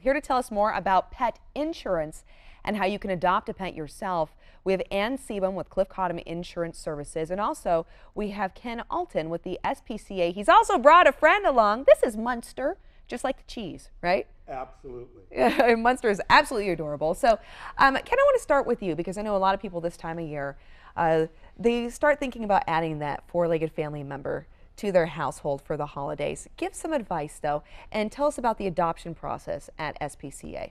Here to tell us more about pet insurance and how you can adopt a pet yourself, we have Ann Sebum with Cottom Insurance Services, and also we have Ken Alton with the Sspca. He's also brought a friend along. This is Munster, just like the cheese, right? Absolutely. Yeah, Munster is absolutely adorable. So, Ken, I want to start with you because I know a lot of people this time of year, they start thinking about adding that four-legged family member to their household for the holidays. Give some advice, though, and tell us about the adoption process at Sspca.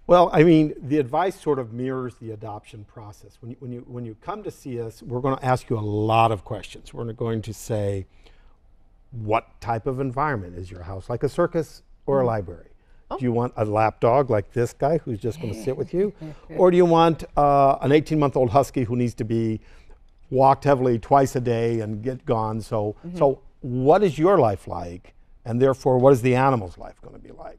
Well, I mean, the advice sort of mirrors the adoption process. When you come to see us, we're going to ask you a lot of questions. We're going to say, what type of environment is your house? Like a circus or a library? Oh. Do you want a lap dog like this guy who's just going to sit with you? Or do you want an 18-month-old husky who needs to be walked heavily twice a day and get gone? So what is your life like? And therefore, what is the animal's life going to be like?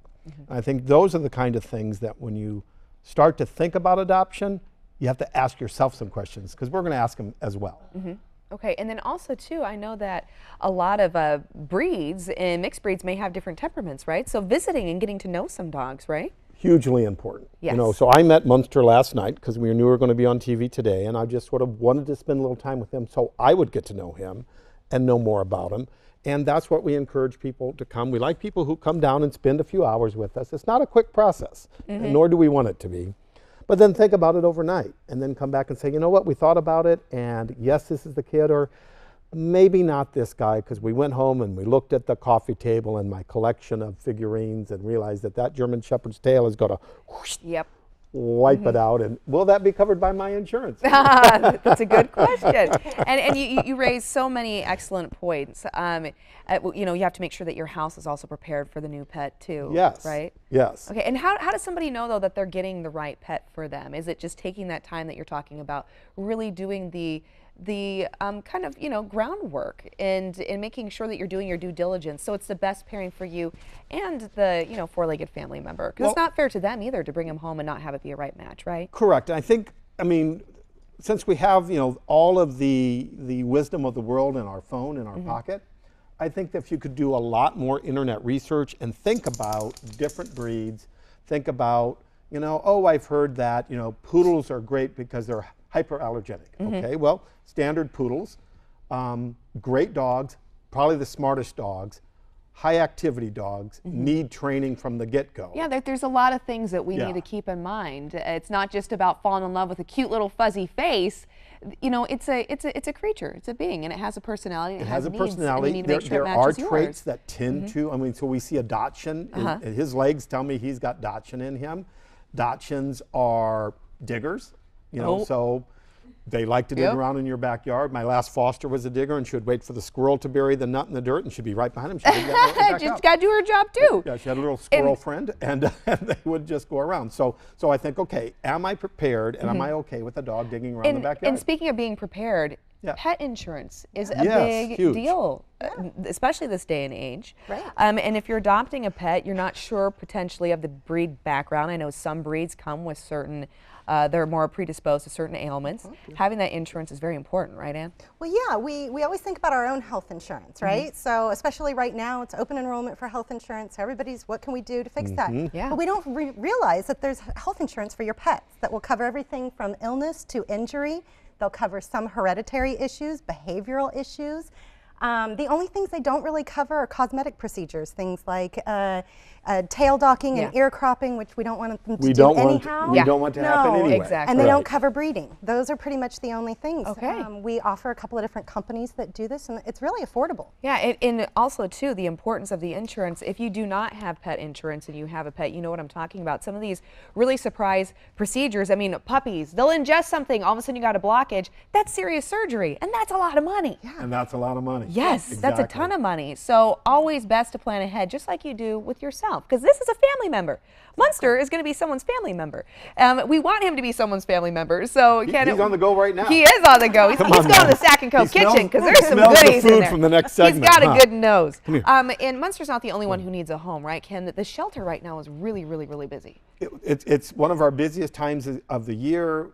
I think those are the kind of things that when you start to think about adoption, you have to ask yourself some questions, because we're going to ask them as well. Okay, and then also too, I know that a lot of breeds and mixed breeds may have different temperaments, right? So visiting and getting to know some dogs, right? Hugely important. Yes. You know, so I met Munster last night because we knew we were going to be on TV today, and I just sort of wanted to spend a little time with him so I would get to know him and know more about him. And that's what we encourage people to come. We like people who come down and spend a few hours with us. It's not a quick process, nor do we want it to be. But then think about it overnight and then come back and say, you know what, we thought about it, and yes, this is the kid, or maybe not this guy, because we went home and we looked at the coffee table and my collection of figurines and realized that that German Shepherd's tail is going to whoosh, wipe it out. And will that be covered by my insurance? That's a good question. And you raise so many excellent points. You know, you have to make sure that your house is also prepared for the new pet too. Yes. Right? Yes. Okay, and how does somebody know, though, that they're getting the right pet for them? Is it just taking that time that you're talking about, really doing the kind of, you know, groundwork and making sure that you're doing your due diligence so it's the best pairing for you and the, you know, four-legged family member? Because it's not fair to them either to bring them home and not have it be a right match, right? Correct. I think, I mean, since we have, you know, all of the wisdom of the world in our phone, in our pocket, I think that if you could do a lot more internet research and think about different breeds, think about, you know, oh, I've heard that, you know, poodles are great because they're hyperallergenic. Okay, well, standard poodles, great dogs, probably the smartest dogs, high activity dogs need training from the get-go. Yeah, there's a lot of things that we need to keep in mind. It's not just about falling in love with a cute little fuzzy face. You know, it's a creature, it's a being, and it has a personality. It has a needs, personality. And you need to make sure there it are matches traits yours. that tend to, I mean, so we see a Dachshund, and his legs tell me he's got Dachshund in him. Dachshunds are diggers, you know, so they like to dig around in your backyard. My last foster was a digger, and she would wait for the squirrel to bury the nut in the dirt, and she'd be right behind him. She'd dig that right back Just up. got to do her job too. Yeah, she had a little squirrel friend, and they would just go around. So I think, okay, am I prepared, and am I okay with a dog digging around the backyard? And speaking of being prepared, pet insurance is a big huge deal, especially this day and age. Right. And if you're adopting a pet, you're not sure potentially of the breed background. I know some breeds come with certain, they're more predisposed to certain ailments. Having that insurance is very important, right, Ann? Well, yeah, we always think about our own health insurance, right? So especially right now, it's open enrollment for health insurance. Everybody's, what can we do to fix that? Yeah. But we don't realize that there's health insurance for your pets that will cover everything from illness to injury. They'll cover some hereditary issues, behavioral issues. The only things they don't really cover are cosmetic procedures, things like tail docking and ear cropping, which we don't want them to do anyhow. We don't want to happen anyway. Exactly. And they don't cover breeding. Those are pretty much the only things. Okay. We offer a couple of different companies that do this, and it's really affordable. Yeah, and also too, the importance of the insurance. If you do not have pet insurance and you have a pet, you know what I'm talking about. Some of these really surprise procedures, I mean, puppies, they'll ingest something, all of a sudden you got a blockage. That's serious surgery, and that's a lot of money. Yeah. And that's a lot of money. Yes, exactly. That's a ton of money. So always best to plan ahead, just like you do with yourself, because this is a family member. Munster is going to be someone's family member. We want him to be someone's family member. So he's on the go right now. He is on the go. He's going to the Sack and Co. kitchen because there's some goodies the food in there. from the next segment. He's got a good nose. Come here. And Munster's not the only one who needs a home, right, Ken? The shelter right now is really, really, really busy. It's one of our busiest times of the year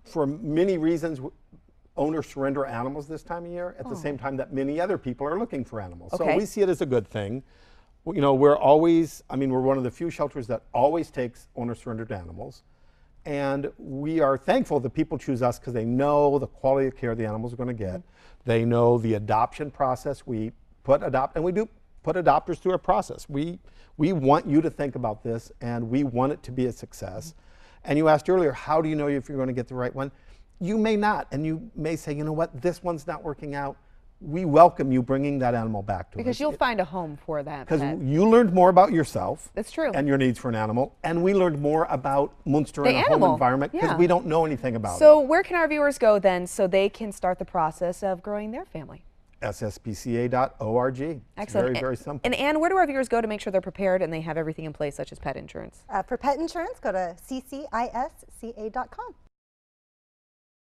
for many reasons. Owners surrender animals this time of year at the same time that many other people are looking for animals. Okay. So we see it as a good thing. You know, we're always, I mean, we're one of the few shelters that always takes owner-surrendered animals. And we are thankful that people choose us because they know the quality of care the animals are going to get. They know the adoption process. We do put adopters through a process. We want you to think about this, and we want it to be a success. And you asked earlier, how do you know if you're going to get the right one? You may not, and you may say, you know what, this one's not working out. We welcome you bringing that animal back to us. Because you'll find a home for that Because pet. you learned more about yourself. That's true. And your needs for an animal. And we learned more about Munster The and a home animal, environment because yeah. we don't know anything about So where can our viewers go then so they can start the process of growing their family? it. Sspca.org. It's Excellent. very, very simple. And Anne, where do our viewers go to make sure they're prepared and they have everything in place, such as pet insurance? For pet insurance, go to ccisca.com.